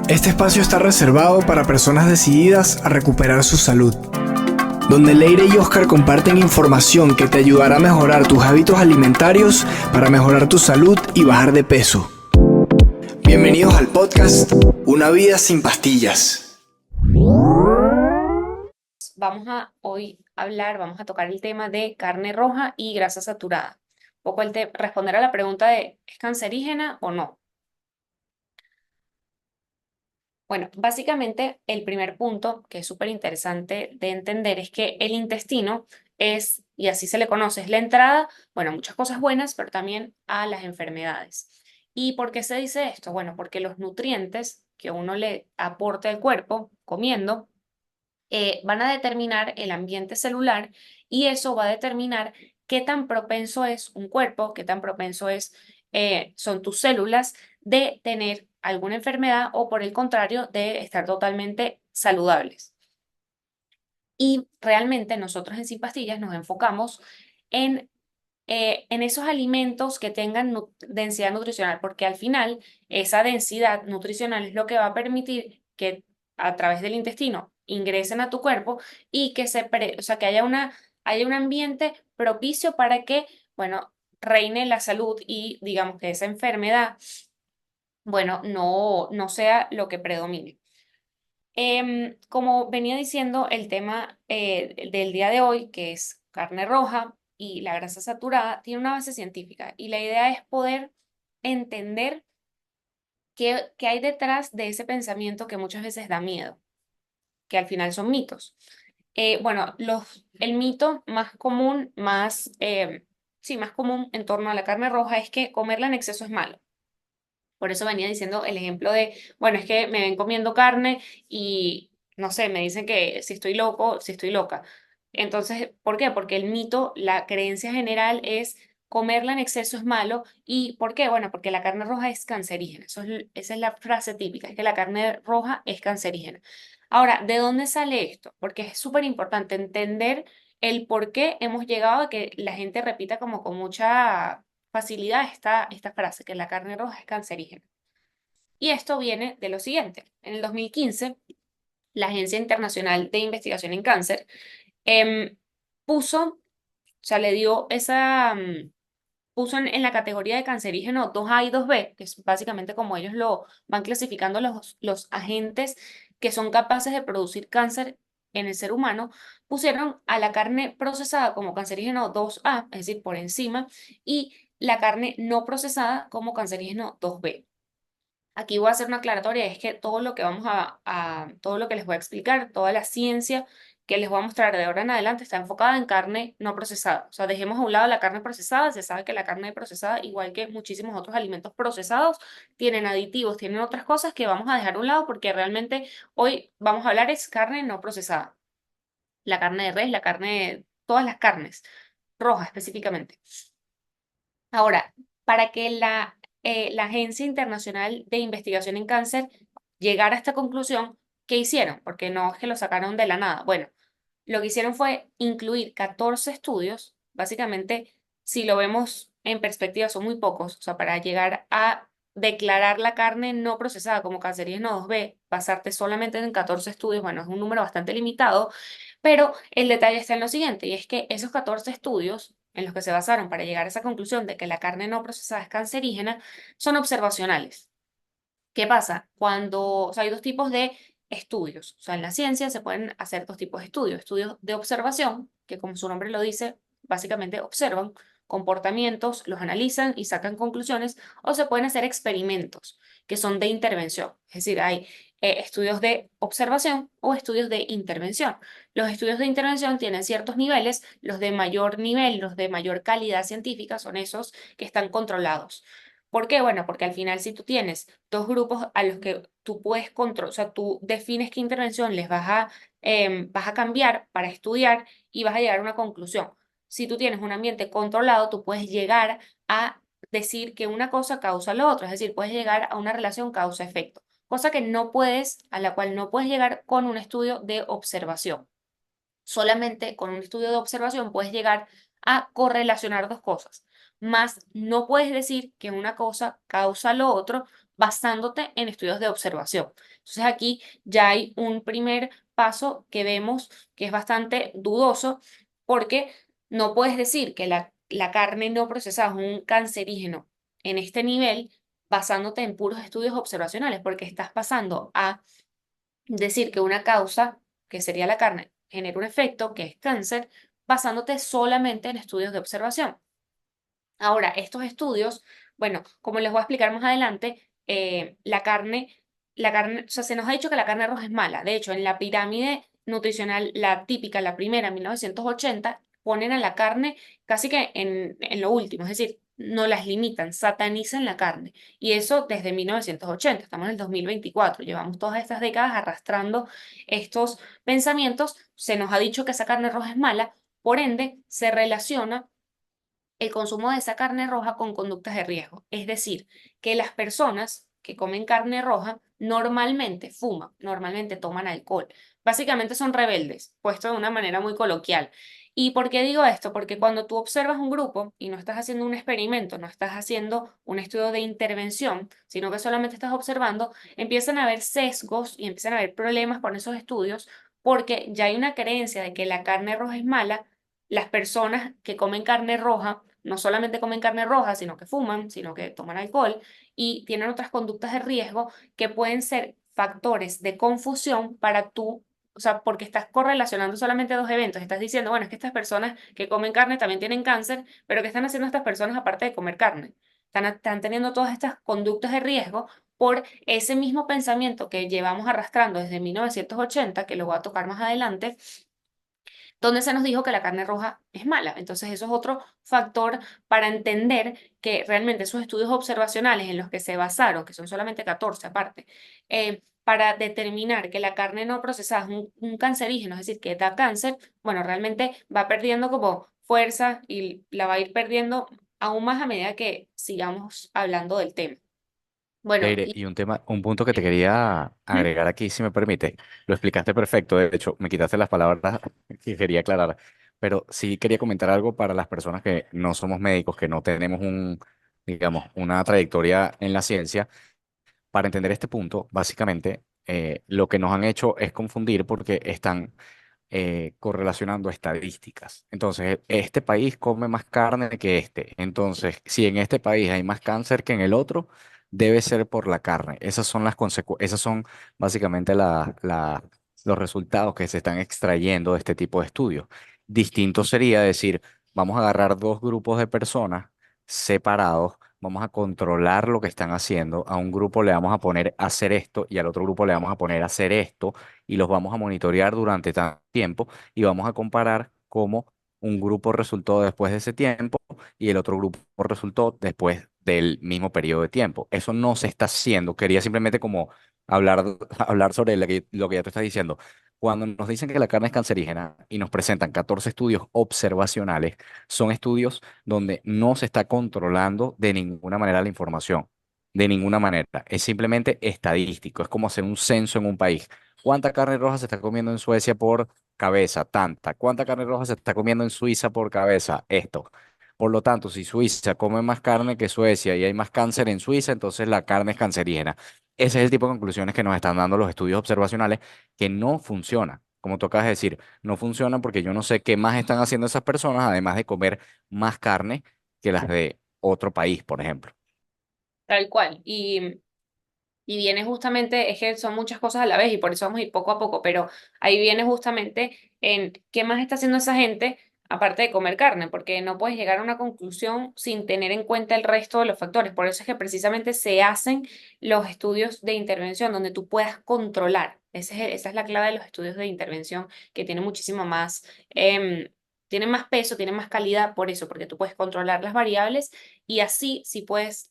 Este espacio está reservado para personas decididas a recuperar su salud, donde Leire y Oscar comparten información que te ayudará a mejorar tus hábitos alimentarios para mejorar tu salud y bajar de peso. Bienvenidos al podcast Una vida sin pastillas. Vamos a tocar el tema de carne roja y grasa saturada. Un poco responder a la pregunta de ¿es cancerígena o no? Bueno, básicamente el primer punto que es súper interesante de entender es que el intestino es, y así se le conoce, es la entrada, bueno, a muchas cosas buenas, pero también a las enfermedades. ¿Y por qué se dice esto? Bueno, porque los nutrientes que uno le aporta al cuerpo comiendo van a determinar el ambiente celular y eso va a determinar qué tan propenso es un cuerpo, qué tan propenso son tus células de tener alguna enfermedad o por el contrario de estar totalmente saludables. Y realmente nosotros en Sin Pastillas nos enfocamos en, en esos alimentos que tengan densidad nutricional, porque al final esa densidad nutricional es lo que va a permitir que a través del intestino ingresen a tu cuerpo y que o sea, que haya un ambiente propicio para que, bueno, reine la salud y digamos que esa enfermedad, bueno, no sea lo que predomine. Como venía diciendo, el tema del día de hoy, que es carne roja y la grasa saturada, tiene una base científica y la idea es poder entender qué hay detrás de ese pensamiento que muchas veces da miedo, que al final son mitos. Bueno, el mito más común, sí, más común en torno a la carne roja es que comerla en exceso es malo. Por eso venía diciendo el ejemplo de, bueno, es que me ven comiendo carne y, no sé, me dicen que si estoy loco, si estoy loca. Entonces, ¿por qué? Porque el mito, la creencia general es comerla en exceso es malo. ¿Y por qué? Bueno, porque la carne roja es cancerígena. Esa es la frase típica, es que la carne roja es cancerígena. Ahora, ¿de dónde sale esto? Porque es súper importante entender el por qué hemos llegado a que la gente repita como con mucha facilidad esta frase, que la carne roja es cancerígena. Y esto viene de lo siguiente. En el 2015, la Agencia Internacional de Investigación en Cáncer em, puso, o sea, le dio puso en la categoría de cancerígeno 2A y 2B, que es básicamente como ellos lo van clasificando los agentes que son capaces de producir cáncer en el ser humano, pusieron a la carne procesada como cancerígeno 2A, es decir, por encima, y la carne no procesada como cancerígeno 2B. Aquí voy a hacer una aclaratoria, es que todo lo que todo lo que les voy a explicar, toda la ciencia que les voy a mostrar de ahora en adelante está enfocada en carne no procesada. O sea, dejemos a un lado la carne procesada, se sabe que la carne procesada, igual que muchísimos otros alimentos procesados, tienen aditivos, tienen otras cosas que vamos a dejar a un lado porque realmente hoy vamos a hablar es carne no procesada. La carne de res, todas las carnes, rojas específicamente. Ahora, para que la Agencia Internacional de Investigación en Cáncer llegara a esta conclusión, ¿qué hicieron? Porque no es que lo sacaron de la nada. Bueno, lo que hicieron fue incluir 14 estudios. Básicamente, si lo vemos en perspectiva, son muy pocos. O sea, para llegar a declarar la carne no procesada como cancerígeno 2B, basarte solamente en 14 estudios, bueno, es un número bastante limitado, pero el detalle está en lo siguiente, y es que esos 14 estudios en los que se basaron para llegar a esa conclusión de que la carne no procesada es cancerígena son observacionales. ¿Qué pasa? O sea, hay dos tipos de estudios. O sea, en la ciencia se pueden hacer dos tipos de estudios. Estudios de observación, que como su nombre lo dice, básicamente observan comportamientos, los analizan y sacan conclusiones, o se pueden hacer experimentos, que son de intervención. Es decir, hay estudios de observación o estudios de intervención. Los estudios de intervención tienen ciertos niveles, los de mayor nivel, los de mayor calidad científica son esos que están controlados. ¿Por qué? Bueno, porque al final si tú tienes dos grupos a los que tú puedes controlar, o sea, tú defines qué intervención vas a cambiar para estudiar y vas a llegar a una conclusión. Si tú tienes un ambiente controlado, tú puedes llegar a decir que una cosa causa lo otro, es decir, puedes llegar a una relación causa-efecto, cosa que a la cual no puedes llegar con un estudio de observación. Solamente con un estudio de observación puedes llegar a correlacionar dos cosas, más no puedes decir que una cosa causa lo otro basándote en estudios de observación. Entonces aquí ya hay un primer paso que vemos que es bastante dudoso porque no puedes decir que la carne no procesada es un cancerígeno en este nivel basándote en puros estudios observacionales, porque estás pasando a decir que una causa, que sería la carne, genera un efecto, que es cáncer, basándote solamente en estudios de observación. Ahora, estos estudios, bueno, como les voy a explicar más adelante, o sea, se nos ha dicho que la carne roja es mala. De hecho, en la pirámide nutricional, la típica, la primera, 1980, ponen a la carne casi que en lo último, es decir, no las limitan, satanizan la carne. Y eso desde 1980, estamos en el 2024, llevamos todas estas décadas arrastrando estos pensamientos, se nos ha dicho que esa carne roja es mala, por ende, se relaciona el consumo de esa carne roja con conductas de riesgo. Es decir, que las personas que comen carne roja normalmente fuman, normalmente toman alcohol. Básicamente son rebeldes, puesto de una manera muy coloquial. ¿Y por qué digo esto? Porque cuando tú observas un grupo y no estás haciendo un experimento, no estás haciendo un estudio de intervención, sino que solamente estás observando, empiezan a haber sesgos y empiezan a haber problemas con esos estudios porque ya hay una creencia de que la carne roja es mala. Las personas que comen carne roja no solamente comen carne roja, sino que fuman, sino que toman alcohol y tienen otras conductas de riesgo que pueden ser factores de confusión para tú, o sea, porque estás correlacionando solamente dos eventos. Estás diciendo, bueno, es que estas personas que comen carne también tienen cáncer, pero ¿qué están haciendo estas personas aparte de comer carne? Están teniendo todas estas conductas de riesgo por ese mismo pensamiento que llevamos arrastrando desde 1980, que lo voy a tocar más adelante, donde se nos dijo que la carne roja es mala. Entonces, eso es otro factor para entender que realmente esos estudios observacionales en los que se basaron, que son solamente 14 aparte, para determinar que la carne no procesada es un cancerígeno, es decir, que da cáncer, bueno, realmente va perdiendo como fuerza y la va a ir perdiendo aún más a medida que sigamos hablando del tema. Bueno, Leire, y y un tema, un punto que te quería ujú, agregar aquí, si me permite, lo explicaste perfecto, de hecho, me quitaste las palabras que quería aclarar, pero sí quería comentar algo para las personas que no somos médicos, que no tenemos digamos, una trayectoria en la ciencia. Para entender este punto, básicamente, lo que nos han hecho es confundir porque están correlacionando estadísticas. Entonces, este país come más carne que este. Entonces, si en este país hay más cáncer que en el otro, debe ser por la carne. Esas son esas son básicamente los resultados que se están extrayendo de este tipo de estudios. Distinto sería decir, vamos a agarrar dos grupos de personas separados. Vamos a controlar lo que están haciendo. A un grupo le vamos a poner a hacer esto y al otro grupo le vamos a poner a hacer esto y los vamos a monitorear durante tanto tiempo y vamos a comparar cómo un grupo resultó después de ese tiempo y el otro grupo resultó después del mismo periodo de tiempo. Eso no se está haciendo. Quería simplemente como hablar, hablar sobre lo que ya te estás diciendo. Cuando nos dicen que la carne es cancerígena y nos presentan 14 estudios observacionales, son estudios donde no se está controlando de ninguna manera la información. De ninguna manera. Es simplemente estadístico. Es como hacer un censo en un país. ¿Cuánta carne roja se está comiendo en Suecia por cabeza? Tanta. ¿Cuánta carne roja se está comiendo en Suiza por cabeza? Esto. Por lo tanto, si Suiza come más carne que Suecia y hay más cáncer en Suiza, entonces la carne es cancerígena. Ese es el tipo de conclusiones que nos están dando los estudios observacionales que no funcionan. Como tú acabas de decir, no funcionan porque yo no sé qué más están haciendo esas personas, además de comer más carne que las de otro país, por ejemplo. tal cual. Y viene justamente, es que son muchas cosas a la vez y por eso vamos a ir poco a poco, pero ahí viene justamente en qué más está haciendo esa gente aparte de comer carne, porque no puedes llegar a una conclusión sin tener en cuenta el resto de los factores. Por eso es que precisamente se hacen los estudios de intervención donde tú puedas controlar. Esa es la clave de los estudios de intervención que tienen muchísimo más, tienen más peso, tienen más calidad por eso, porque tú puedes controlar las variables y así sí puedes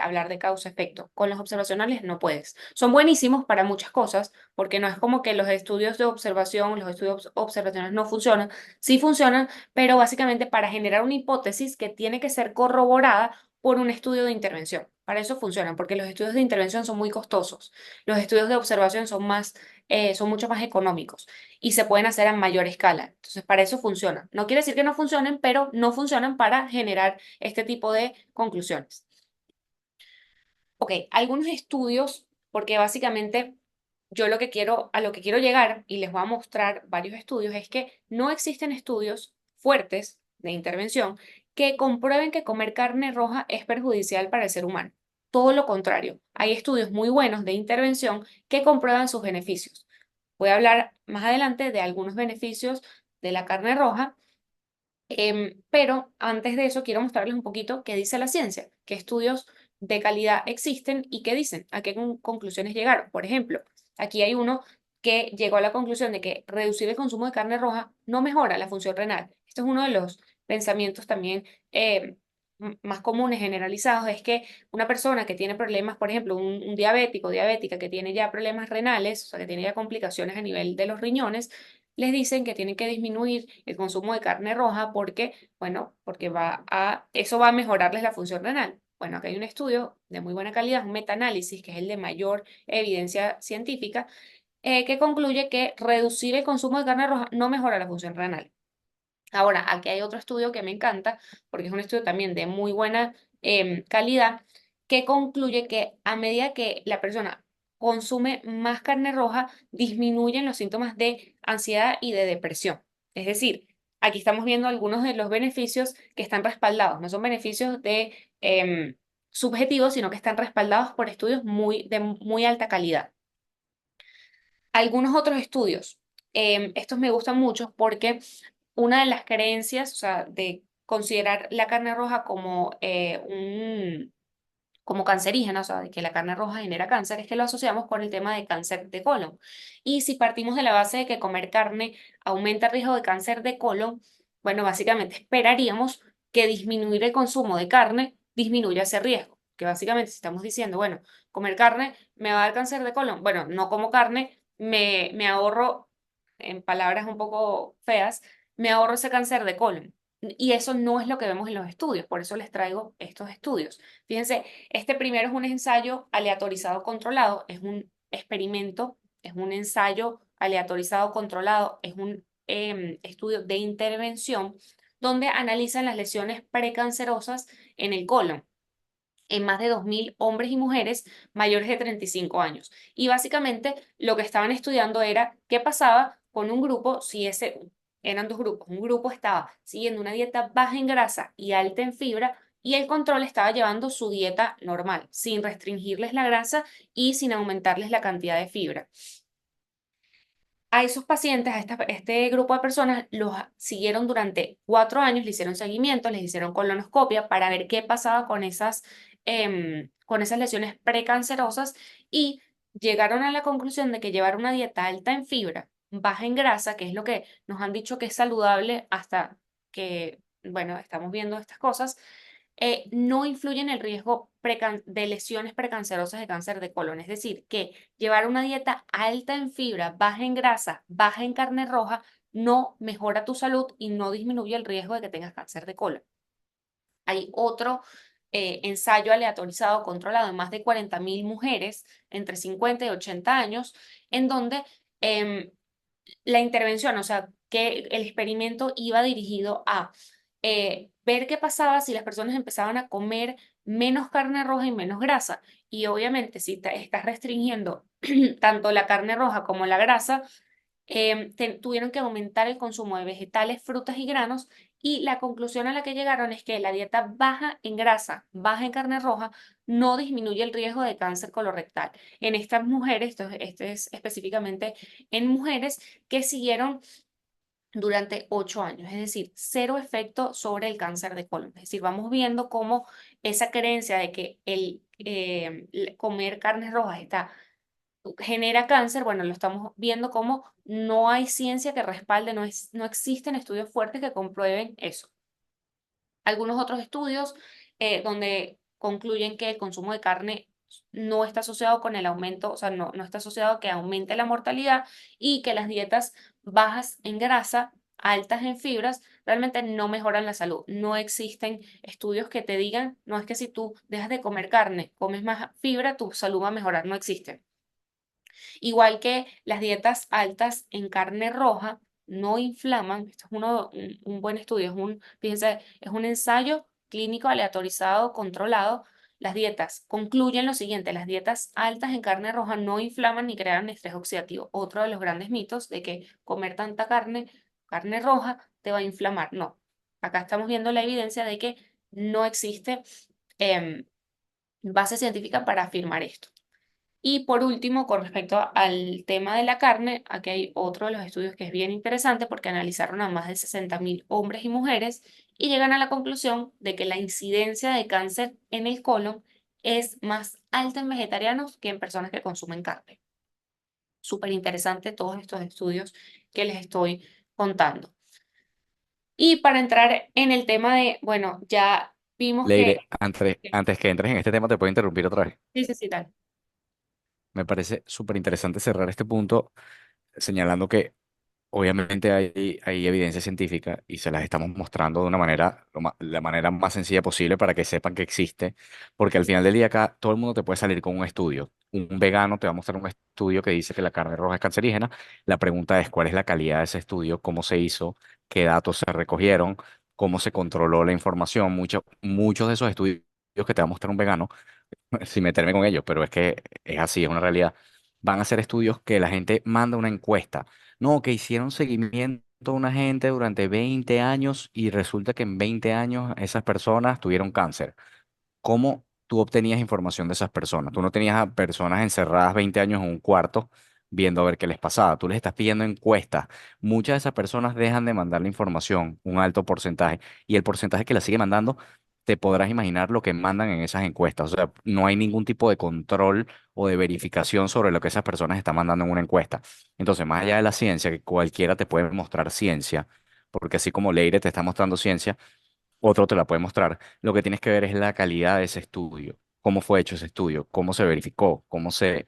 hablar de causa-efecto. Con los observacionales no puedes. Son buenísimos para muchas cosas, porque no es como que los estudios de observación, los estudios observacionales no funcionan. Sí funcionan, pero básicamente para generar una hipótesis que tiene que ser corroborada por un estudio de intervención. Para eso funcionan, porque los estudios de intervención son muy costosos. Los estudios de observación son mucho más económicos y se pueden hacer a mayor escala. Entonces, para eso funcionan. No quiere decir que no funcionen, pero no funcionan para generar este tipo de conclusiones. Ok, algunos estudios, porque básicamente yo a lo que quiero llegar, y les voy a mostrar varios estudios, es que no existen estudios fuertes de intervención que comprueben que comer carne roja es perjudicial para el ser humano. Todo lo contrario, hay estudios muy buenos de intervención que comprueban sus beneficios. Voy a hablar más adelante de algunos beneficios de la carne roja. Pero antes de eso, quiero mostrarles un poquito qué dice la ciencia, qué estudios de calidad existen y qué dicen, a qué conclusiones llegaron. Por ejemplo, aquí hay uno que llegó a la conclusión de que reducir el consumo de carne roja no mejora la función renal. Esto es uno de los pensamientos también más comunes, generalizados, es que una persona que tiene problemas, por ejemplo, un diabético, diabética que tiene ya problemas renales, o sea, que tiene ya complicaciones a nivel de los riñones, les dicen que tienen que disminuir el consumo de carne roja porque, bueno, porque eso va a mejorarles la función renal. Bueno, acá hay un estudio de muy buena calidad, un metaanálisis, que es el de mayor evidencia científica, que concluye que reducir el consumo de carne roja no mejora la función renal. Ahora, aquí hay otro estudio que me encanta, porque es un estudio también de muy buena calidad, que concluye que a medida que la persona consume más carne roja, disminuyen los síntomas de ansiedad y de depresión. Es decir, aquí estamos viendo algunos de los beneficios que están respaldados. No son beneficios subjetivos, sino que están respaldados por estudios de muy alta calidad. Algunos otros estudios, estos me gustan mucho porque una de las creencias, o sea, de considerar la carne roja como, como cancerígena, o sea, de que la carne roja genera cáncer, es que lo asociamos con el tema de cáncer de colon. Y si partimos de la base de que comer carne aumenta el riesgo de cáncer de colon, bueno, básicamente esperaríamos que disminuir el consumo de carne disminuya ese riesgo. Que básicamente si estamos diciendo, bueno, comer carne me va a dar cáncer de colon, bueno, no como carne, me ahorro, en palabras un poco feas, me ahorro ese cáncer de colon. Y eso no es lo que vemos en los estudios, por eso les traigo estos estudios. Fíjense, este primero es un ensayo aleatorizado controlado, es un experimento, es un ensayo aleatorizado controlado, es un estudio de intervención donde analizan las lesiones precancerosas en el colon en más de 2.000 hombres y mujeres mayores de 35 años. Y básicamente lo que estaban estudiando era qué pasaba con un grupo si eran dos grupos. Un grupo estaba siguiendo una dieta baja en grasa y alta en fibra y el control estaba llevando su dieta normal, sin restringirles la grasa y sin aumentarles la cantidad de fibra. A esos pacientes, este grupo de personas, los siguieron durante 4 años, le hicieron seguimiento, les hicieron colonoscopia para ver qué pasaba con esas lesiones precancerosas y llegaron a la conclusión de que llevar una dieta alta en fibra, baja en grasa, que es lo que nos han dicho que es saludable hasta que, bueno, estamos viendo estas cosas, no influye en el riesgo de lesiones precancerosas de cáncer de colon. Es decir, que llevar una dieta alta en fibra, baja en grasa, baja en carne roja, no mejora tu salud y no disminuye el riesgo de que tengas cáncer de colon. Hay otro ensayo aleatorizado controlado en más de 40.000 mujeres entre 50 y 80 años, en donde em, la intervención, o sea, que el experimento iba dirigido a ver qué pasaba si las personas empezaban a comer menos carne roja y menos grasa. Y obviamente, si estás restringiendo tanto la carne roja como la grasa, tuvieron que aumentar el consumo de vegetales, frutas y granos. Y la conclusión a la que llegaron es que la dieta baja en grasa, baja en carne roja, no disminuye el riesgo de cáncer colorectal. En estas mujeres, esto es específicamente en mujeres que siguieron durante 8 años, es decir, cero efecto sobre el cáncer de colon. Es decir, vamos viendo cómo esa creencia de que comer carnes rojas genera cáncer, bueno, lo estamos viendo como no hay ciencia que respalde, no existen estudios fuertes que comprueben eso. Algunos otros estudios donde concluyen que el consumo de carne no está asociado con el aumento, o sea, no está asociado a que aumente la mortalidad y que las dietas bajas en grasa, altas en fibras, realmente no mejoran la salud. No existen estudios que te digan, no es que si tú dejas de comer carne, comes más fibra, tu salud va a mejorar, no existen. Igual que las dietas altas en carne roja no inflaman, esto es un buen estudio, fíjense, es un ensayo clínico aleatorizado, controlado, las dietas concluyen lo siguiente: las dietas altas en carne roja no inflaman ni crean estrés oxidativo. Otro de los grandes mitos de que comer tanta carne roja, te va a inflamar. No, acá estamos viendo la evidencia de que no existe em, base científica para afirmar esto. Y por último, con respecto al tema de la carne, aquí hay otro de los estudios que es bien interesante porque analizaron a más de 60.000 hombres y mujeres y llegan a la conclusión de que la incidencia de cáncer en el colon es más alta en vegetarianos que en personas que consumen carne. Súper interesante todos estos estudios que les estoy contando. Y para entrar en el tema de, bueno, ya vimos que... Leire, antes que entres en este tema, te puedo interrumpir otra vez. Sí, sí, sí, tal. Me parece súper interesante cerrar este punto señalando que obviamente hay evidencia científica y se las estamos mostrando de una manera, la manera más sencilla posible para que sepan que existe, porque al final del día acá todo el mundo te puede salir con un estudio. Un vegano te va a mostrar un estudio que dice que la carne roja es cancerígena. La pregunta es cuál es la calidad de ese estudio, cómo se hizo, qué datos se recogieron, cómo se controló la información. Muchos de esos estudios que te va a mostrar un vegano sin meterme con ellos, pero es que es así, es una realidad. Van a hacer estudios que la gente manda una encuesta. No, que hicieron seguimiento a una gente durante 20 años y resulta que en 20 años esas personas tuvieron cáncer. ¿Cómo tú obtenías información de esas personas? Tú no tenías a personas encerradas 20 años en un cuarto viendo a ver qué les pasaba. Tú les estás pidiendo encuestas. Muchas de esas personas dejan de mandar la información, un alto porcentaje, y el porcentaje que la sigue mandando, te podrás imaginar lo que mandan en esas encuestas. O sea, no hay ningún tipo de control o de verificación sobre lo que esas personas están mandando en una encuesta. Entonces, más allá de la ciencia, que cualquiera te puede mostrar ciencia, porque así como Leire te está mostrando ciencia, otro te la puede mostrar. Lo que tienes que ver es la calidad de ese estudio, cómo fue hecho ese estudio, cómo se verificó, cómo se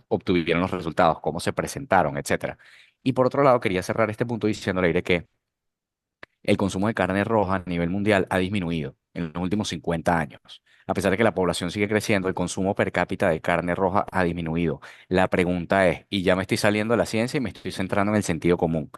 obtuvieron los resultados, cómo se presentaron, etcétera. Y por otro lado, quería cerrar este punto diciéndole Aire, que el consumo de carne roja a nivel mundial ha disminuido en los últimos 50 años. A pesar de que la población sigue creciendo, el consumo per cápita de carne roja ha disminuido. La pregunta es, y ya me estoy saliendo de la ciencia y me estoy centrando en el sentido común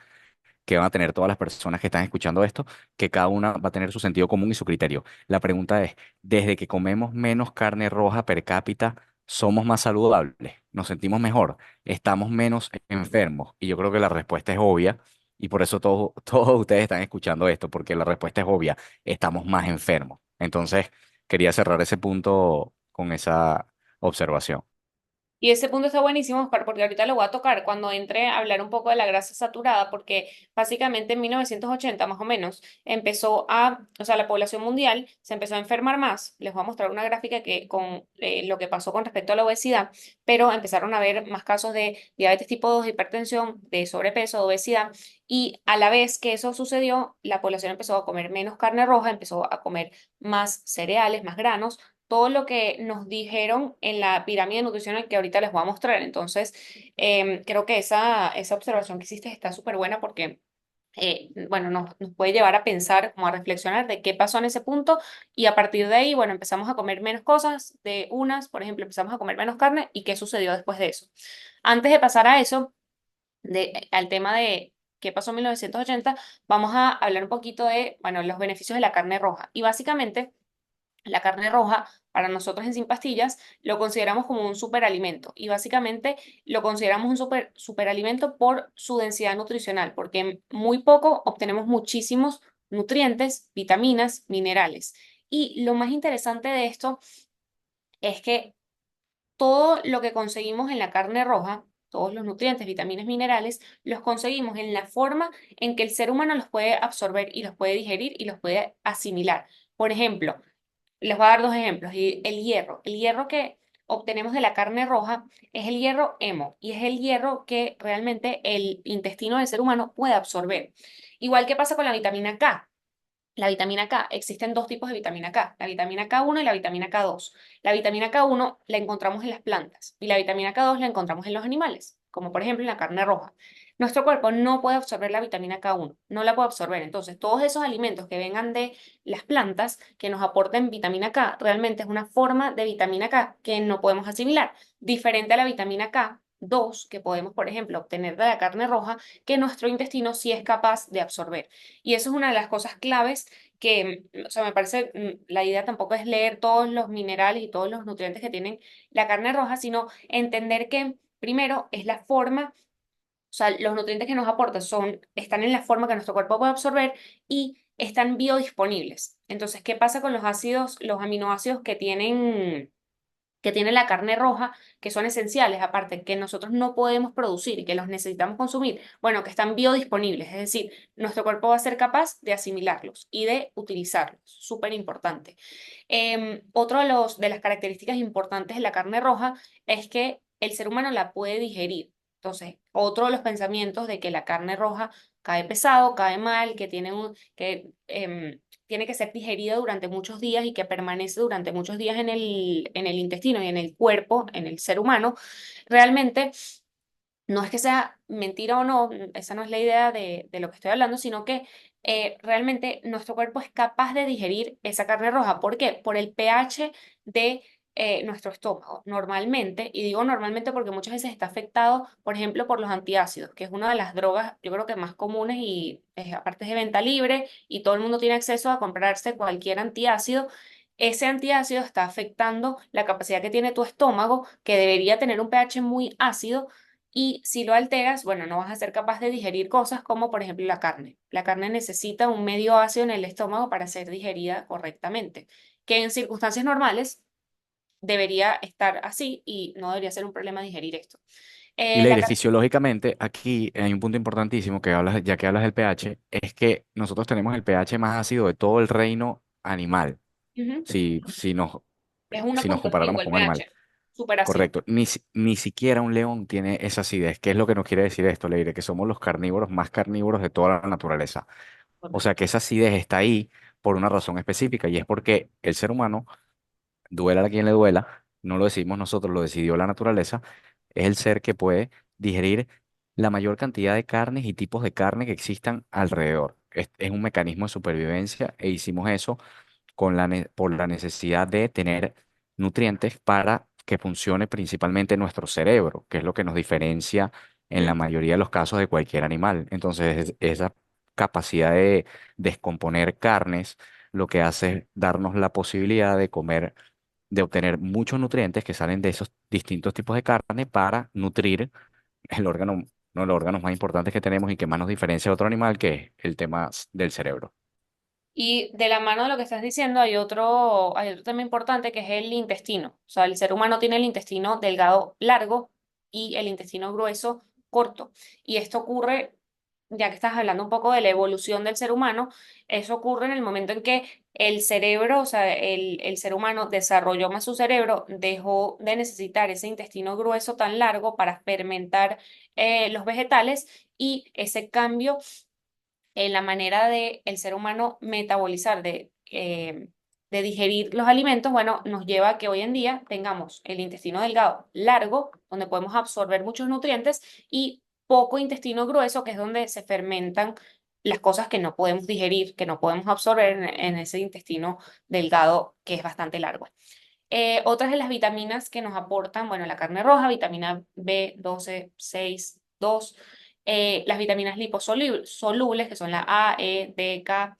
que van a tener todas las personas que están escuchando esto, que cada una va a tener su sentido común y su criterio. La pregunta es, desde que comemos menos carne roja per cápita, ¿somos más saludables? ¿Nos sentimos mejor? ¿Estamos menos enfermos? Y yo creo que la respuesta es obvia, y por eso todos ustedes están escuchando esto, porque la respuesta es obvia, estamos más enfermos. Entonces, quería cerrar ese punto con esa observación. Y ese punto está buenísimo, Oscar, porque ahorita lo voy a tocar cuando entre a hablar un poco de la grasa saturada, porque básicamente en 1980 más o menos o sea, la población mundial se empezó a enfermar más. Les voy a mostrar una gráfica que con lo que pasó con respecto a la obesidad, pero empezaron a haber más casos de diabetes tipo 2, hipertensión, de sobrepeso, de obesidad, y a la vez que eso sucedió, la población empezó a comer menos carne roja, empezó a comer más cereales, más granos, todo lo que nos dijeron en la pirámide nutricional que ahorita les voy a mostrar. Entonces, creo que esa observación que hiciste está súper buena porque, bueno, nos puede llevar a pensar, como a reflexionar de qué pasó en ese punto y a partir de ahí, bueno, empezamos a comer menos cosas de unas, por ejemplo, empezamos a comer menos carne y qué sucedió después de eso. Antes de pasar a eso, al tema de qué pasó en 1980, vamos a hablar un poquito de, bueno, los beneficios de la carne roja. Y básicamente... La carne roja, para nosotros en Sin Pastillas, lo consideramos como un superalimento y básicamente lo consideramos un superalimento por su densidad nutricional, porque en muy poco obtenemos muchísimos nutrientes, vitaminas, minerales. Y lo más interesante de esto es que todo lo que conseguimos en la carne roja, todos los nutrientes, vitaminas, minerales, los conseguimos en la forma en que el ser humano los puede absorber y los puede digerir y los puede asimilar. Por ejemplo, les voy a dar dos ejemplos. El hierro. El hierro que obtenemos de la carne roja es el hierro hemo y es el hierro que realmente el intestino del ser humano puede absorber. Igual que pasa con la vitamina K. La vitamina K, existen dos tipos de vitamina K, la vitamina K1 y la vitamina K2. La vitamina K1 la encontramos en las plantas y la vitamina K2 la encontramos en los animales, como por ejemplo en la carne roja. Nuestro cuerpo no puede absorber la vitamina K1, no la puede absorber. Entonces, todos esos alimentos que vengan de las plantas que nos aporten vitamina K, realmente es una forma de vitamina K que no podemos asimilar, diferente a la vitamina K 2 que podemos, por ejemplo, obtener de la carne roja que nuestro intestino sí es capaz de absorber. Y eso es una de las cosas claves que, o sea, me parece, la idea tampoco es leer todos los minerales y todos los nutrientes que tienen la carne roja, sino entender que primero es la forma, o sea, los nutrientes que nos aporta están en la forma que nuestro cuerpo puede absorber y están biodisponibles. Entonces, ¿qué pasa con los ácidos, los aminoácidos que tiene la carne roja, que son esenciales, aparte que nosotros no podemos producir y que los necesitamos consumir? Bueno, que están biodisponibles, es decir, nuestro cuerpo va a ser capaz de asimilarlos y de utilizarlos, súper importante. Otro de las características importantes de la carne roja es que el ser humano la puede digerir. Entonces, otro de los pensamientos de que la carne roja cae pesado, cae mal, tiene que ser digerida durante muchos días y que permanece durante muchos días en el intestino y en el cuerpo, en el ser humano, realmente no es que sea mentira o no, esa no es la idea de lo que estoy hablando, sino que realmente nuestro cuerpo es capaz de digerir esa carne roja. ¿Por qué? Por el pH de nuestro estómago. Normalmente, y digo normalmente porque muchas veces está afectado, por ejemplo, por los antiácidos, que es una de las drogas, yo creo que más comunes y aparte es de venta libre y todo el mundo tiene acceso a comprarse cualquier antiácido. Ese antiácido está afectando la capacidad que tiene tu estómago, que debería tener un pH muy ácido, y si lo alteras, bueno, no vas a ser capaz de digerir cosas como por ejemplo la carne. La carne necesita un medio ácido en el estómago para ser digerida correctamente, que en circunstancias normales debería estar así y no debería ser un problema digerir esto. Y La Leire, carne... fisiológicamente, aquí hay un punto importantísimo que hablas, ya que hablas del pH, es que nosotros tenemos el pH más ácido de todo el reino animal, Ujú. si Es uno si nos punto cinco comparáramos el con un animal. pH, súper ácido. Correcto. Ni siquiera un león tiene esa acidez. ¿Qué es lo que nos quiere decir esto, Leire? Que somos los carnívoros más carnívoros de toda la naturaleza. O sea que esa acidez está ahí por una razón específica y es porque el ser humano, duela a quien le duela, no lo decidimos nosotros, lo decidió la naturaleza, es el ser que puede digerir la mayor cantidad de carnes y tipos de carne que existan alrededor. Es un mecanismo de supervivencia e hicimos eso por la necesidad de tener nutrientes para que funcione principalmente nuestro cerebro, que es lo que nos diferencia en la Ujú. mayoría de los casos de cualquier animal. Entonces, esa capacidad de descomponer carnes lo que hace es darnos la posibilidad de comer, de obtener muchos nutrientes que salen de esos distintos tipos de carne para nutrir el órgano, uno de los órganos más importantes que tenemos y que más nos diferencia de otro animal, que es el tema del cerebro. Y de la mano de lo que estás diciendo, hay otro tema importante que es el intestino. O sea, el ser humano tiene el intestino delgado largo y el intestino grueso corto. Y esto ocurre, ya que estás hablando un poco de la evolución del ser humano, eso ocurre en el momento en que el cerebro, o sea, el ser humano desarrolló más su cerebro, dejó de necesitar ese intestino grueso tan largo para fermentar los vegetales, y ese cambio en la manera de el ser humano metabolizar, de digerir los alimentos, bueno, nos lleva a que hoy en día tengamos el intestino delgado largo, donde podemos absorber muchos nutrientes, y poco intestino grueso, que es donde se fermentan las cosas que no podemos digerir, que no podemos absorber en ese intestino delgado que es bastante largo. Otras de las vitaminas que nos aportan, bueno, la carne roja, vitamina B12, 6, 2, las vitaminas liposolubles, que son la A, E, D, K,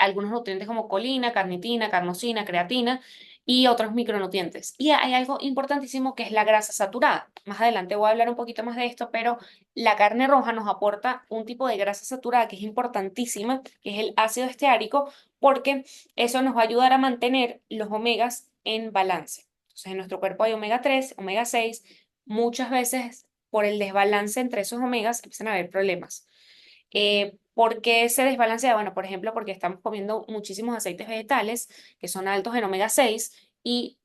algunos nutrientes como colina, carnitina, carnosina, creatina y otros micronutrientes. Y hay algo importantísimo que es la grasa saturada. Más adelante voy a hablar un poquito más de esto, pero la carne roja nos aporta un tipo de grasa saturada que es importantísima, que es el ácido esteárico, porque eso nos va a ayudar a mantener los omegas en balance. Entonces, en nuestro cuerpo hay omega 3, omega 6. Muchas veces por el desbalance entre esos omegas empiezan a haber problemas. ¿Por qué se desbalancea? Bueno, por ejemplo, porque estamos comiendo muchísimos aceites vegetales que son altos en omega 6 y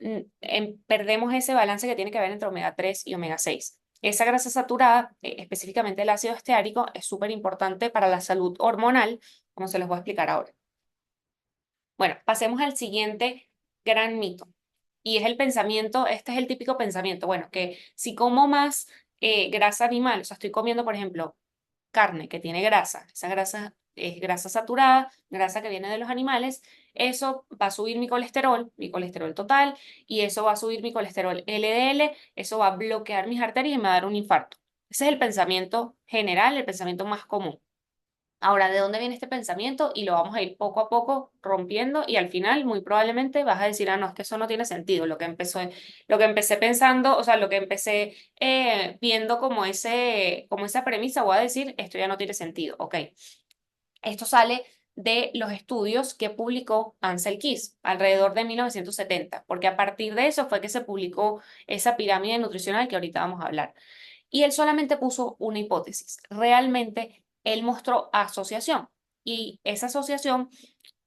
perdemos ese balance que tiene que haber entre omega 3 y omega 6. Esa grasa saturada, específicamente el ácido esteárico, es súper importante para la salud hormonal, como se los voy a explicar ahora. Bueno, pasemos al siguiente gran mito. Y es el pensamiento, este es el típico pensamiento, bueno, que si como más grasa animal, o sea, estoy comiendo, por ejemplo, carne que tiene grasa, esa grasa es grasa saturada, grasa que viene de los animales, eso va a subir mi colesterol total, y eso va a subir mi colesterol LDL, eso va a bloquear mis arterias y me va a dar un infarto. Ese es el pensamiento general, el pensamiento más común. Ahora, ¿de dónde viene este pensamiento? Y lo vamos a ir poco a poco rompiendo y al final muy probablemente vas a decir, ah, no, es que eso no tiene sentido. Lo que empecé pensando, o sea, lo que empecé viendo como esa premisa, voy a decir, esto ya no tiene sentido. Ok, esto sale de los estudios que publicó Ansel Keys alrededor de 1970, porque a partir de eso fue que se publicó esa pirámide nutricional que ahorita vamos a hablar. Y él solamente puso una hipótesis. Realmente él mostró asociación y esa asociación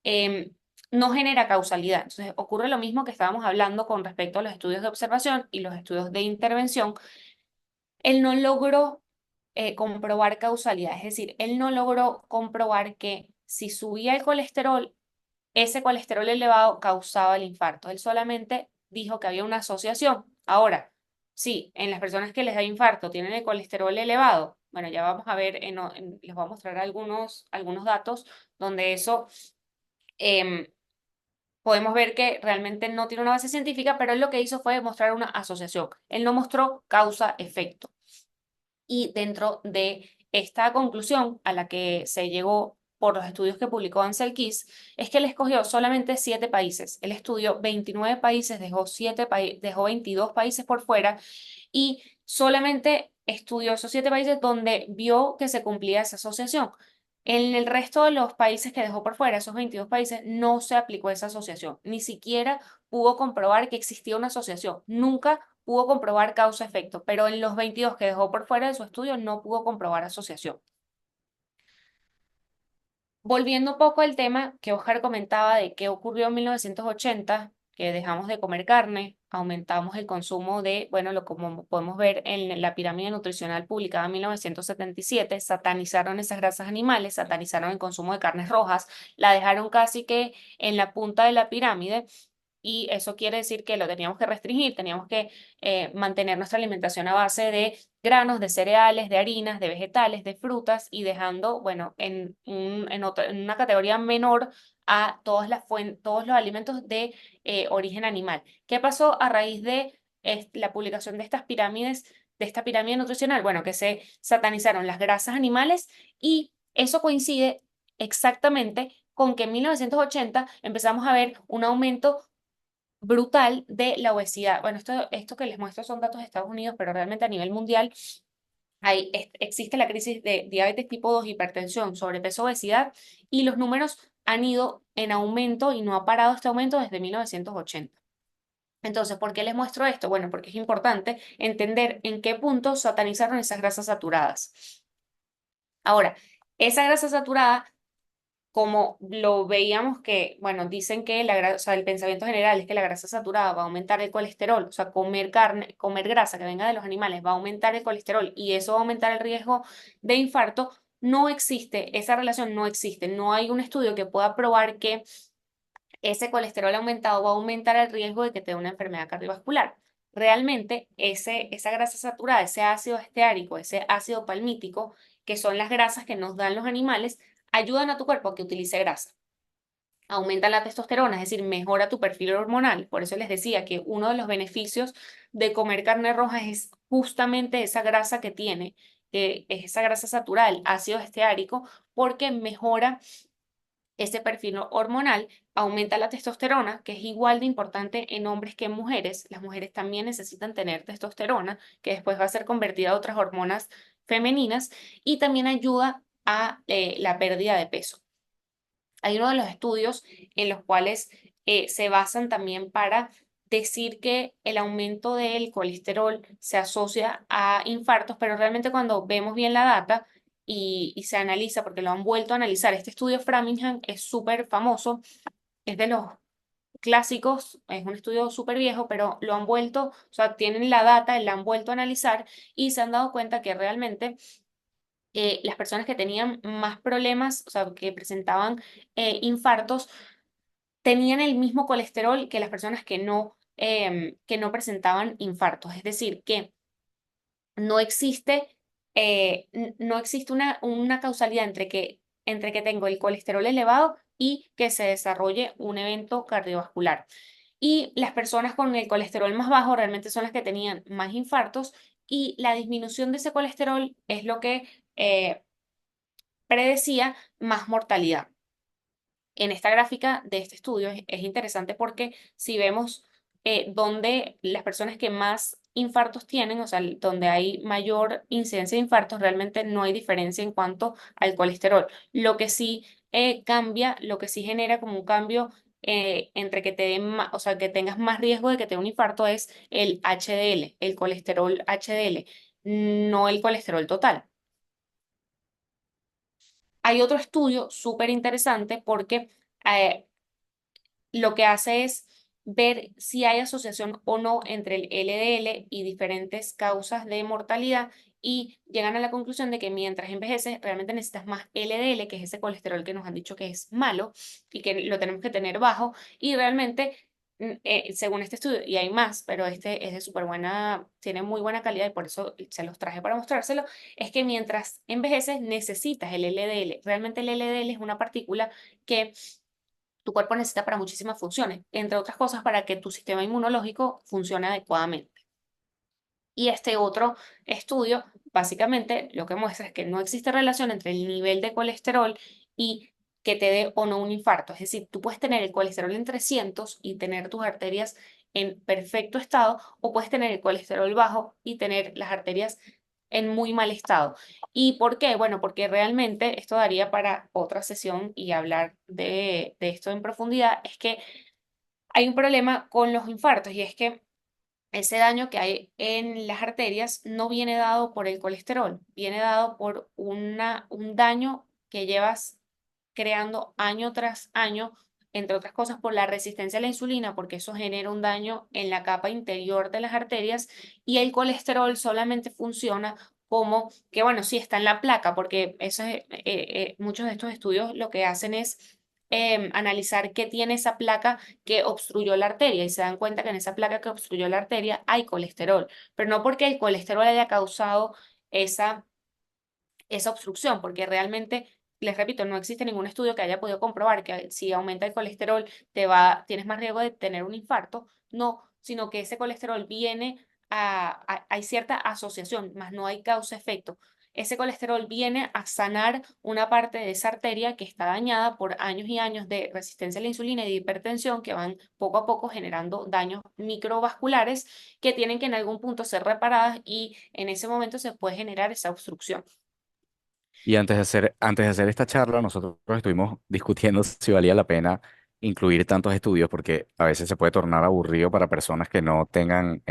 em, no genera causalidad. Entonces ocurre lo mismo que estábamos hablando con respecto a los estudios de observación y los estudios de intervención. Él no logró comprobar causalidad, es decir, él no logró comprobar que si subía el colesterol, ese colesterol elevado causaba el infarto. Él solamente dijo que había una asociación. Ahora, sí, en las personas que les da infarto tienen el colesterol elevado. Bueno, ya vamos a ver, les voy a mostrar algunos datos donde eso em, podemos ver que realmente no tiene una base científica, pero él lo que hizo fue mostrar una asociación. Él no mostró causa-efecto. Y dentro de esta conclusión a la que se llegó por los estudios que publicó Ansel Keys, es que él escogió solamente 7 países. Él estudió 29 países, dejó 22 países por fuera y solamente estudió esos 7 países donde vio que se cumplía esa asociación. En el resto de los países que dejó por fuera, esos 22 países, no se aplicó esa asociación. Ni siquiera pudo comprobar que existía una asociación. Nunca pudo comprobar causa-efecto, pero en los 22 que dejó por fuera de su estudio no pudo comprobar asociación. Volviendo un poco al tema que Oscar comentaba de qué ocurrió en 1980, que dejamos de comer carne, aumentamos el consumo de, bueno, lo como podemos ver en la pirámide nutricional publicada en 1977, satanizaron esas grasas animales, satanizaron el consumo de carnes rojas, la dejaron casi que en la punta de la pirámide y eso quiere decir que lo teníamos que restringir, teníamos que mantener nuestra alimentación a base de granos, de cereales, de harinas, de vegetales, de frutas y dejando, bueno, en una categoría menor a todos los alimentos de origen animal. ¿Qué pasó a raíz de la publicación de estas pirámides, de esta pirámide nutricional? Bueno, que se satanizaron las grasas animales y eso coincide exactamente con que en 1980 empezamos a ver un aumento brutal de la obesidad. Bueno, esto que les muestro son datos de Estados Unidos, pero realmente a nivel mundial existe la crisis de diabetes tipo 2, hipertensión, sobrepeso, obesidad, y los números han ido en aumento y no ha parado este aumento desde 1980. Entonces, ¿por qué les muestro esto? Bueno, porque es importante entender en qué punto satanizaron esas grasas saturadas. Ahora, esa grasa saturada como lo veíamos que, bueno, dicen que o sea, el pensamiento general es que la grasa saturada va a aumentar el colesterol, o sea, comer carne, comer grasa que venga de los animales va a aumentar el colesterol y eso va a aumentar el riesgo de infarto. No existe, esa relación no existe, no hay un estudio que pueda probar que ese colesterol aumentado va a aumentar el riesgo de que te dé una enfermedad cardiovascular. Realmente, esa grasa saturada, ese ácido esteárico, ese ácido palmítico, que son las grasas que nos dan los animales, ayudan a tu cuerpo a que utilice grasa. Aumenta la testosterona, es decir, mejora tu perfil hormonal. Por eso les decía que uno de los beneficios de comer carne roja es justamente esa grasa que tiene, que es esa grasa saturada, el ácido esteárico, porque mejora ese perfil hormonal, aumenta la testosterona, que es igual de importante en hombres que en mujeres. Las mujeres también necesitan tener testosterona, que después va a ser convertida a otras hormonas femeninas, y también ayuda a la pérdida de peso. Hay uno de los estudios en los cuales se basan también para decir que el aumento del colesterol se asocia a infartos, pero realmente cuando vemos bien la data y se analiza, porque lo han vuelto a analizar, este estudio Framingham es súper famoso, es de los clásicos, es un estudio súper viejo, pero lo han vuelto, o sea, tienen la data, la han vuelto a analizar y se han dado cuenta que realmente las personas que tenían más problemas, o sea, que presentaban infartos, tenían el mismo colesterol que las personas que no presentaban infartos. Es decir, que no existe no existe una causalidad entre que tengo el colesterol elevado y que se desarrolle un evento cardiovascular. Y las personas con el colesterol más bajo realmente son las que tenían más infartos y la disminución de ese colesterol es lo que predecía más mortalidad. En esta gráfica de este estudio es interesante porque si vemos donde las personas que más infartos tienen, o sea, donde hay mayor incidencia de infartos, realmente no hay diferencia en cuanto al colesterol. Lo que sí cambia, lo que sí genera como un cambio entre que te den más, o sea, que tengas más riesgo de que te dé un infarto es el HDL, el colesterol HDL, no el colesterol total. Hay otro estudio súper interesante porque eh, lo que hace es ver si hay asociación o no entre el LDL y diferentes causas de mortalidad y llegan a la conclusión de que mientras envejeces realmente necesitas más LDL, que es ese colesterol que nos han dicho que es malo y que lo tenemos que tener bajo y realmente según este estudio, y hay más, pero este es de súper buena, tiene muy buena calidad y por eso se los traje para mostrárselo, es que mientras envejeces necesitas el LDL. Realmente el LDL es una partícula que tu cuerpo necesita para muchísimas funciones, entre otras cosas para que tu sistema inmunológico funcione adecuadamente. Y este otro estudio, básicamente, lo que muestra es que no existe relación entre el nivel de colesterol y que te dé o no un infarto. Es decir, tú puedes tener el colesterol en 300 y tener tus arterias en perfecto estado, o puedes tener el colesterol bajo y tener las arterias en muy mal estado. ¿Y por qué? Bueno, porque realmente esto daría para otra sesión y hablar de esto en profundidad. Es que hay un problema con los infartos y es que ese daño que hay en las arterias no viene dado por el colesterol, viene dado por un daño que llevas creando año tras año, entre otras cosas por la resistencia a la insulina, porque eso genera un daño en la capa interior de las arterias y el colesterol solamente funciona como que, bueno, sí está en la placa, porque eso muchos de estos estudios lo que hacen es analizar qué tiene esa placa que obstruyó la arteria y se dan cuenta que en esa placa que obstruyó la arteria hay colesterol, pero no porque el colesterol haya causado esa, esa obstrucción, porque realmente, les repito, no existe ningún estudio que haya podido comprobar que si aumenta el colesterol tienes más riesgo de tener un infarto, no, sino que ese colesterol viene hay cierta asociación, más no hay causa-efecto. Ese colesterol viene a sanar una parte de esa arteria que está dañada por años y años de resistencia a la insulina y de hipertensión que van poco a poco generando daños microvasculares que tienen que en algún punto ser reparadas y en ese momento se puede generar esa obstrucción. Y antes de hacer esta charla, nosotros estuvimos discutiendo si valía la pena incluir tantos estudios, porque a veces se puede tornar aburrido para personas que no tengan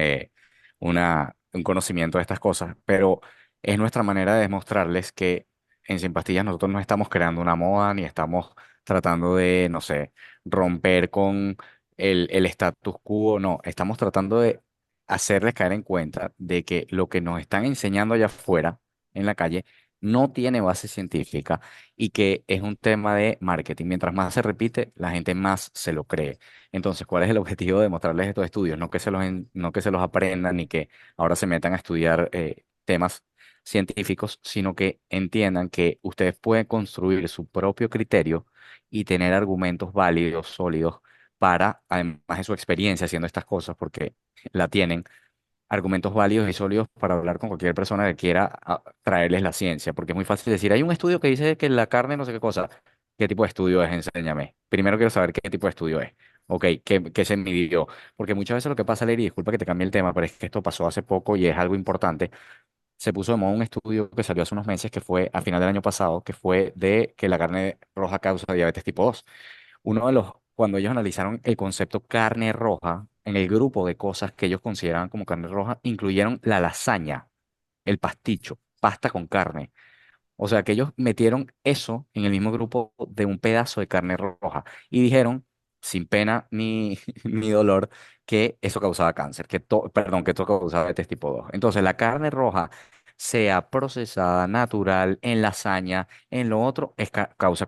un conocimiento de estas cosas, pero es nuestra manera de demostrarles que en Sin Pastillas nosotros no estamos creando una moda, ni estamos tratando de, no sé, romper con el status quo, no, estamos tratando de hacerles caer en cuenta de que lo que nos están enseñando allá afuera, en la calle, no tiene base científica y que es un tema de marketing. Mientras más se repite, la gente más se lo cree. Entonces, ¿cuál es el objetivo de mostrarles estos estudios? No que se los aprendan ni que ahora se metan a estudiar temas científicos, sino que entiendan que ustedes pueden construir su propio criterio y tener argumentos válidos, sólidos, para, además de su experiencia haciendo estas cosas, porque la tienen argumentos válidos y sólidos para hablar con cualquier persona que quiera traerles la ciencia, porque es muy fácil decir, hay un estudio que dice que la carne no sé qué cosa. ¿Qué tipo de estudio es? Enséñame. Primero quiero saber qué tipo de estudio es. Ok, qué se midió? Porque muchas veces lo que pasa, Lery, disculpa que te cambie el tema, pero es que esto pasó hace poco y es algo importante. Se puso de moda un estudio que salió hace unos meses, que fue a final del año pasado, que fue de que la carne roja causa diabetes tipo 2. Cuando ellos analizaron el concepto carne roja, en el grupo de cosas que ellos consideraban como carne roja, incluyeron la lasaña, el pasticho, pasta con carne. O sea que ellos metieron eso en el mismo grupo de un pedazo de carne roja y dijeron, sin pena ni, ni dolor, que eso causaba cáncer, perdón, que esto causaba diabetes tipo 2. Entonces, la carne roja, sea procesada, natural, en lasaña, en lo otro, causa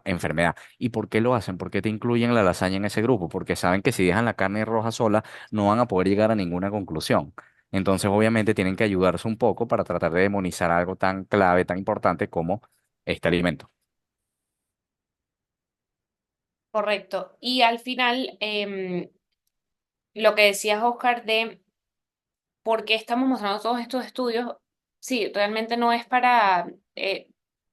enfermedad. ¿Y por qué lo hacen? ¿Por qué te incluyen la lasaña en ese grupo? Porque saben que si dejan la carne roja sola, no van a poder llegar a ninguna conclusión. Entonces, obviamente, tienen que ayudarse un poco para tratar de demonizar algo tan clave, tan importante como este alimento. Correcto. Y al final, lo que decías, Oscar, de por qué estamos mostrando todos estos estudios, sí, realmente no es para,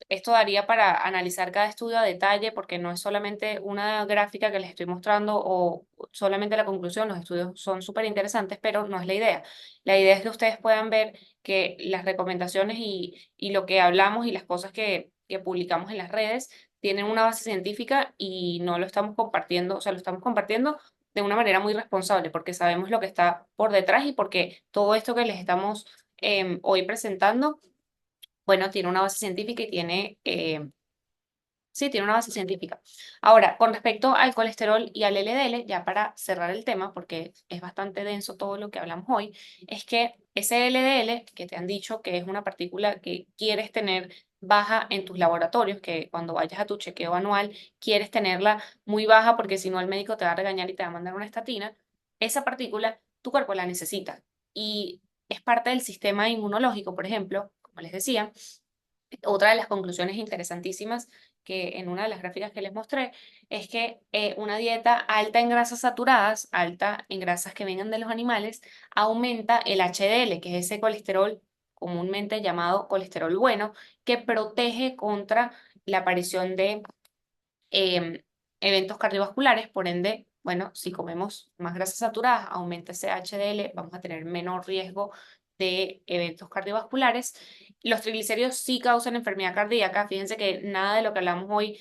esto daría para analizar cada estudio a detalle, porque no es solamente una gráfica que les estoy mostrando o solamente la conclusión, los estudios son súper interesantes, pero no es la idea. La idea es que ustedes puedan ver que las recomendaciones y lo que hablamos y las cosas que publicamos en las redes tienen una base científica y no lo estamos compartiendo, o sea, lo estamos compartiendo de una manera muy responsable, porque sabemos lo que está por detrás y porque todo esto que les estamos hoy presentando, bueno, tiene una base científica y tiene, sí, tiene una base científica. Ahora, con respecto al colesterol y al LDL, ya para cerrar el tema, porque es bastante denso todo lo que hablamos hoy, es que ese LDL que te han dicho que es una partícula que quieres tener baja en tus laboratorios, que cuando vayas a tu chequeo anual quieres tenerla muy baja porque si no el médico te va a regañar y te va a mandar una estatina, esa partícula tu cuerpo la necesita y es parte del sistema inmunológico, por ejemplo, como les decía. Otra de las conclusiones interesantísimas que en una de las gráficas que les mostré es que una dieta alta en grasas saturadas, alta en grasas que vengan de los animales, aumenta el HDL, que es ese colesterol comúnmente llamado colesterol bueno, que protege contra la aparición de em, eventos cardiovasculares. Por ende, bueno, si comemos más grasas saturadas, aumenta ese HDL, vamos a tener menor riesgo de eventos cardiovasculares. Los triglicéridos sí causan enfermedad cardíaca. Fíjense que nada de lo que hablamos hoy,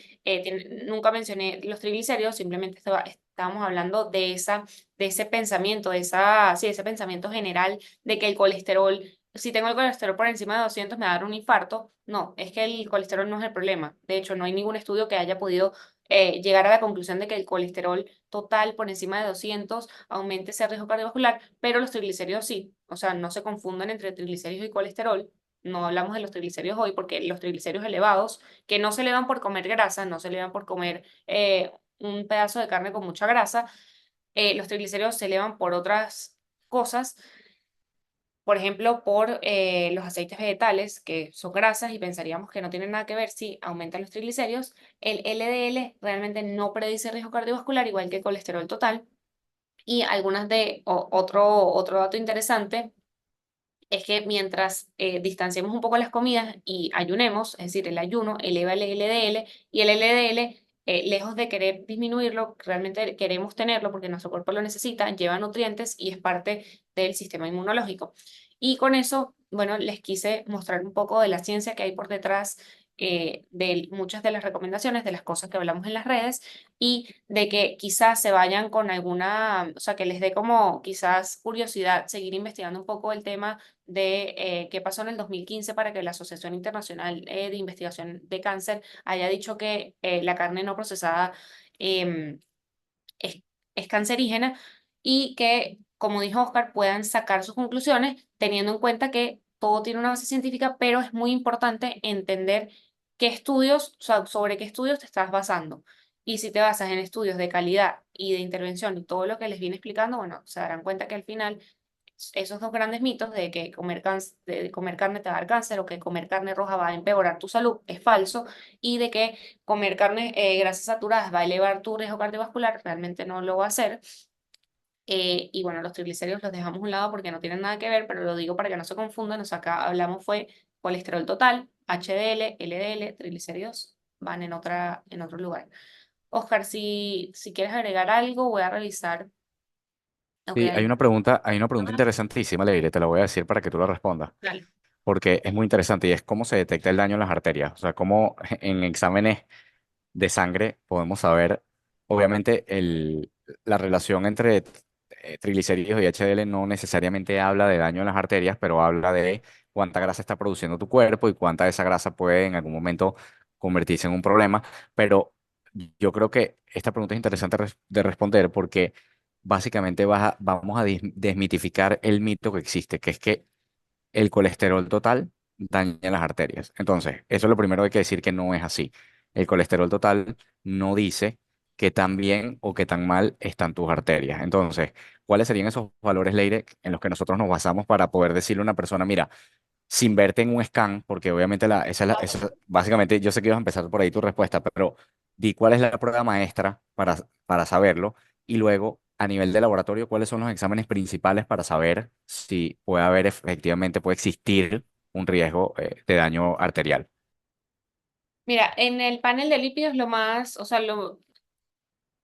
nunca mencioné los triglicéridos, simplemente estábamos hablando de ese pensamiento, sí, ese pensamiento general de que el colesterol, si tengo el colesterol por encima de 200 me va a dar un infarto. No, es que el colesterol no es el problema. De hecho, no hay ningún estudio que haya podido llegar a la conclusión de que el colesterol total por encima de 200 aumente ese riesgo cardiovascular, pero los triglicéridos sí. O sea, no se confundan entre triglicéridos y colesterol. No hablamos de los triglicéridos hoy porque los triglicéridos elevados, que no se elevan por comer grasa, no se elevan por comer un pedazo de carne con mucha grasa, los triglicéridos se elevan por otras cosas, por ejemplo, por los aceites vegetales, que son grasas y pensaríamos que no tienen nada que ver si aumentan los triglicéridos. El LDL realmente no predice riesgo cardiovascular, igual que el colesterol total. Y otro dato interesante es que mientras distanciemos un poco las comidas y ayunemos, es decir, el ayuno eleva el LDL y el LDL, lejos de querer disminuirlo, realmente queremos tenerlo porque nuestro cuerpo lo necesita, lleva nutrientes y es parte del sistema inmunológico. Y con eso, bueno, les quise mostrar un poco de la ciencia que hay por detrás de muchas de las recomendaciones, de las cosas que hablamos en las redes y de que quizás se vayan con alguna, o sea, que les dé como quizás curiosidad seguir investigando un poco el tema de qué pasó en el 2015 para que la Asociación Internacional de Investigación de Cáncer haya dicho que la carne no procesada em, es, es cancerígena y que, como dijo Oscar, puedan sacar sus conclusiones teniendo en cuenta que todo tiene una base científica, pero es muy importante entender qué estudios, o sea, sobre qué estudios te estás basando. Y si te basas en estudios de calidad y de intervención y todo lo que les viene explicando, bueno, se darán cuenta que al final esos dos grandes mitos de que de comer carne te va a dar cáncer o que comer carne roja va a empeorar tu salud es falso y de que comer carne grasas saturadas va a elevar tu riesgo cardiovascular realmente no lo va a hacer. Y bueno, los triglicéridos los dejamos a un lado porque no tienen nada que ver, pero lo digo para que no se confundan. O sea, acá hablamos fue colesterol total, HDL, LDL, triglicéridos van en otro lugar. Oscar, si quieres agregar algo, voy a revisar. Ok, Sí, hay una pregunta interesantísima, Leire, te la voy a decir para que tú la respondas, dale. porque es muy interesante y es cómo se detecta el daño en las arterias. O sea, cómo en exámenes de sangre podemos saber, obviamente, la relación entre triglicéridos y HDL no necesariamente habla de daño en las arterias, pero habla de cuánta grasa está produciendo tu cuerpo y cuánta de esa grasa puede en algún momento convertirse en un problema. Pero yo creo que esta pregunta es interesante de responder porque básicamente vamos a desmitificar el mito que existe, que es que el colesterol total daña las arterias. Entonces, eso es lo primero que hay que decir que no es así. El colesterol total no dice qué tan bien o qué tan mal están tus arterias. Entonces, ¿cuáles serían esos valores, Leire, en los que nosotros nos basamos para poder decirle a una persona, mira, sin verte en un scan, porque obviamente básicamente yo sé que ibas a empezar por ahí tu respuesta, pero di cuál es la prueba maestra para saberlo y luego a nivel de laboratorio, cuáles son los exámenes principales para saber si puede haber efectivamente, puede existir un riesgo de daño arterial. Mira, en el panel de lípidos lo más, o sea,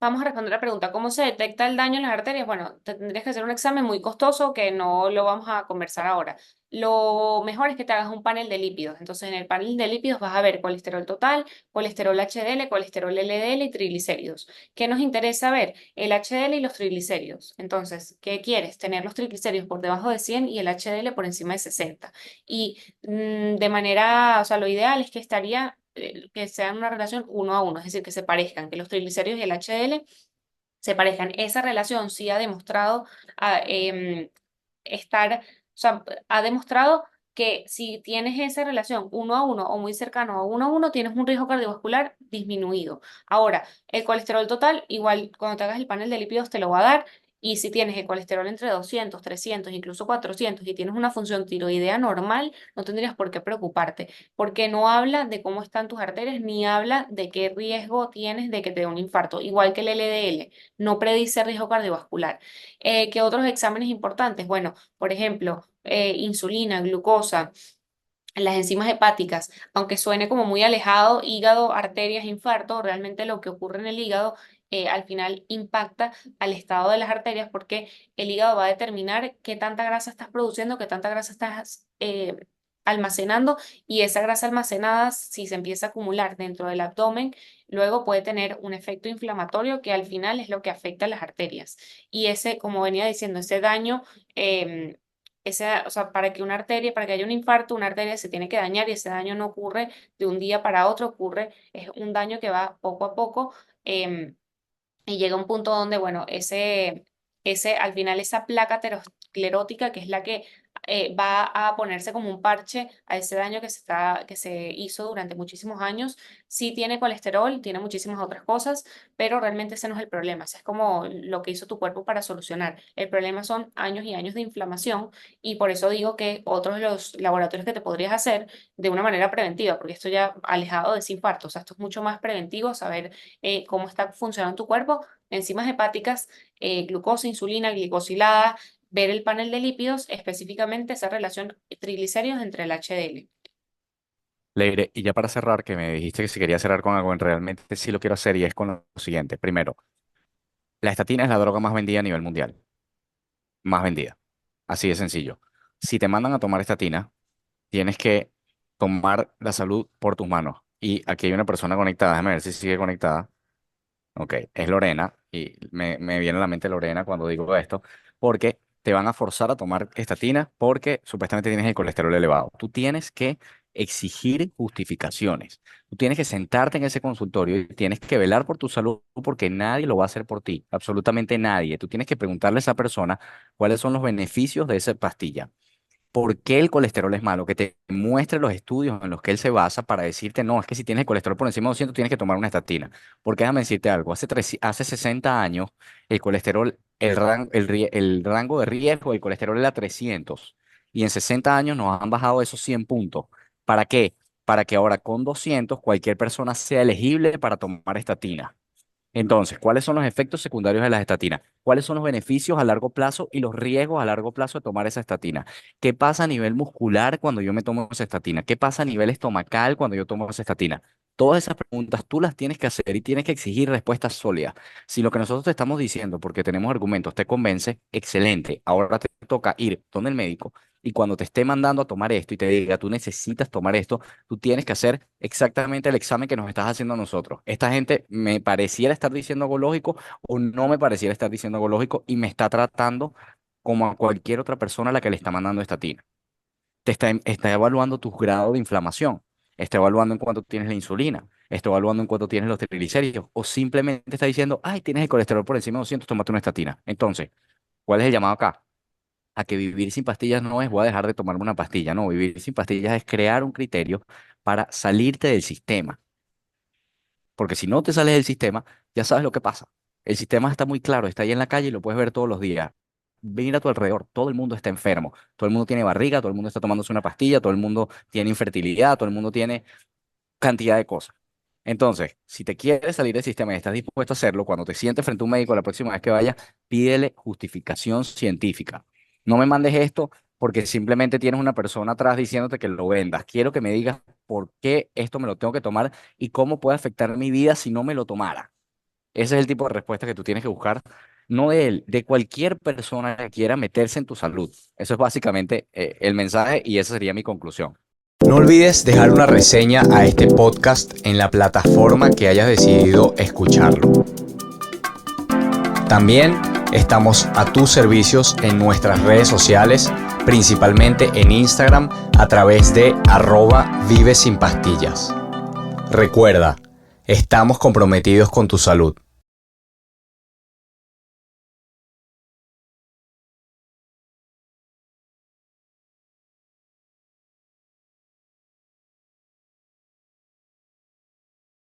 vamos a responder la pregunta, ¿cómo se detecta el daño en las arterias? Bueno, tendrías que hacer un examen muy costoso que no lo vamos a conversar ahora. Lo mejor es que te hagas un panel de lípidos. Entonces, en el panel de lípidos vas a ver colesterol total, colesterol HDL, colesterol LDL y triglicéridos. ¿Qué nos interesa ver? El HDL y los triglicéridos. Entonces, ¿qué quieres? Tener los triglicéridos por debajo de 100 y el HDL por encima de 60. Y de manera, o sea, lo ideal es que estaría que sean una relación uno a uno, es decir, que se parezcan, que los triglicéridos y el HDL se parezcan. Esa relación sí ha demostrado estar, o sea, ha demostrado que si tienes esa relación uno a uno o muy cercano a uno, tienes un riesgo cardiovascular disminuido. Ahora, el colesterol total, igual cuando te hagas el panel de lípidos te lo va a dar. Y si tienes el colesterol entre 200, 300, incluso 400 y tienes una función tiroidea normal, no tendrías por qué preocuparte, porque no habla de cómo están tus arterias ni habla de qué riesgo tienes de que te dé un infarto, igual que el LDL, no predice riesgo cardiovascular. ¿Qué otros exámenes importantes? Bueno, por ejemplo, insulina, glucosa, las enzimas hepáticas, aunque suene como muy alejado, hígado, arterias, infarto, realmente lo que ocurre en el hígado al final impacta al estado de las arterias porque el hígado va a determinar qué tanta grasa estás produciendo, qué tanta grasa estás almacenando y esa grasa almacenada, si se empieza a acumular dentro del abdomen, luego puede tener un efecto inflamatorio que al final es lo que afecta a las arterias. Y ese, como venía diciendo, ese daño... em, o sea, para que una arteria, para que haya un infarto, una arteria se tiene que dañar y ese daño no ocurre de un día para otro, ocurre, es un daño que va poco a poco y llega un punto donde, bueno, al final esa placa aterosclerótica, que es la que va a ponerse como un parche a ese daño que se hizo durante muchísimos años, sí tiene colesterol, tiene muchísimas otras cosas, pero realmente ese no es el problema, ese es como lo que hizo tu cuerpo para solucionar. El problema son años y años de inflamación y por eso digo que otros de los laboratorios que te podrías hacer de una manera preventiva, porque esto ya alejado de ese infarto, o sea, esto es mucho más preventivo, saber cómo está funcionando tu cuerpo, enzimas hepáticas, glucosa, insulina, glicosilada, ver el panel de lípidos, específicamente esa relación triglicéridos entre el HDL. Leire, y ya para cerrar, que me dijiste que si quería cerrar con algo, en realmente sí lo quiero hacer y es con lo siguiente. Primero, la estatina es la droga más vendida a nivel mundial, más vendida. Así de sencillo. Si te mandan a tomar estatina, tienes que tomar la salud por tus manos. Y aquí hay una persona conectada, déjame ver si sigue conectada. Ok, es Lorena y me viene a la mente Lorena cuando digo esto, porque te van a forzar a tomar estatina porque supuestamente tienes el colesterol elevado. Tú tienes que exigir justificaciones. Tú tienes que sentarte en ese consultorio y tienes que velar por tu salud porque nadie lo va a hacer por ti, absolutamente nadie. Tú tienes que preguntarle a esa persona cuáles son los beneficios de esa pastilla. ¿Por qué el colesterol es malo? Que te muestre los estudios en los que él se basa para decirte, no, es que si tienes el colesterol por encima de 200 tienes que tomar una estatina. Porque déjame decirte algo, hace 60 años el colesterol, el rango de riesgo del colesterol era 300 y en 60 años nos han bajado esos 100 puntos. ¿Para qué? Para que ahora con 200 cualquier persona sea elegible para tomar estatina. Entonces, ¿cuáles son los efectos secundarios de las estatinas? ¿Cuáles son los beneficios a largo plazo y los riesgos a largo plazo de tomar esa estatina? ¿Qué pasa a nivel muscular cuando yo me tomo esa estatina? ¿Qué pasa a nivel estomacal cuando yo tomo esa estatina? Todas esas preguntas tú las tienes que hacer y tienes que exigir respuestas sólidas. Si lo que nosotros te estamos diciendo, porque tenemos argumentos, te convence, excelente. Ahora te toca ir donde el médico y cuando te esté mandando a tomar esto y te diga, tú necesitas tomar esto, tú tienes que hacer exactamente el examen que nos estás haciendo a nosotros. Esta gente me pareciera estar diciendo algo lógico o no me pareciera estar diciendo algo lógico y me está tratando como a cualquier otra persona a la que le está mandando estatina. Está evaluando tus grados de inflamación, está evaluando en cuánto tienes la insulina, está evaluando en cuánto tienes los triglicéridos o simplemente está diciendo, ay, tienes el colesterol por encima de 200, tómate una estatina. Entonces, ¿cuál es el llamado acá? A que vivir sin pastillas no es voy a dejar de tomarme una pastilla, no, vivir sin pastillas es crear un criterio para salirte del sistema. porque si no te sales del sistema, ya sabes lo que pasa. El sistema está muy claro, está ahí en la calle y lo puedes ver todos los días. Mira a tu alrededor, todo el mundo está enfermo, todo el mundo tiene barriga, todo el mundo está tomándose una pastilla, todo el mundo tiene infertilidad, todo el mundo tiene cantidad de cosas. Entonces, si te quieres salir del sistema y estás dispuesto a hacerlo, cuando te sientes frente a un médico la próxima vez que vayas, pídele justificación científica. No me mandes esto porque simplemente tienes una persona atrás diciéndote que lo vendas. Quiero que me digas por qué esto me lo tengo que tomar y cómo puede afectar mi vida si no me lo tomara. Ese es el tipo de respuesta que tú tienes que buscar, no de él, de cualquier persona que quiera meterse en tu salud. Eso es básicamente el mensaje y esa sería mi conclusión. No olvides dejar una reseña a este podcast en la plataforma que hayas decidido escucharlo. También estamos a tus servicios en nuestras redes sociales, principalmente en Instagram a través de @vivesinpastillas. Recuerda, estamos comprometidos con tu salud.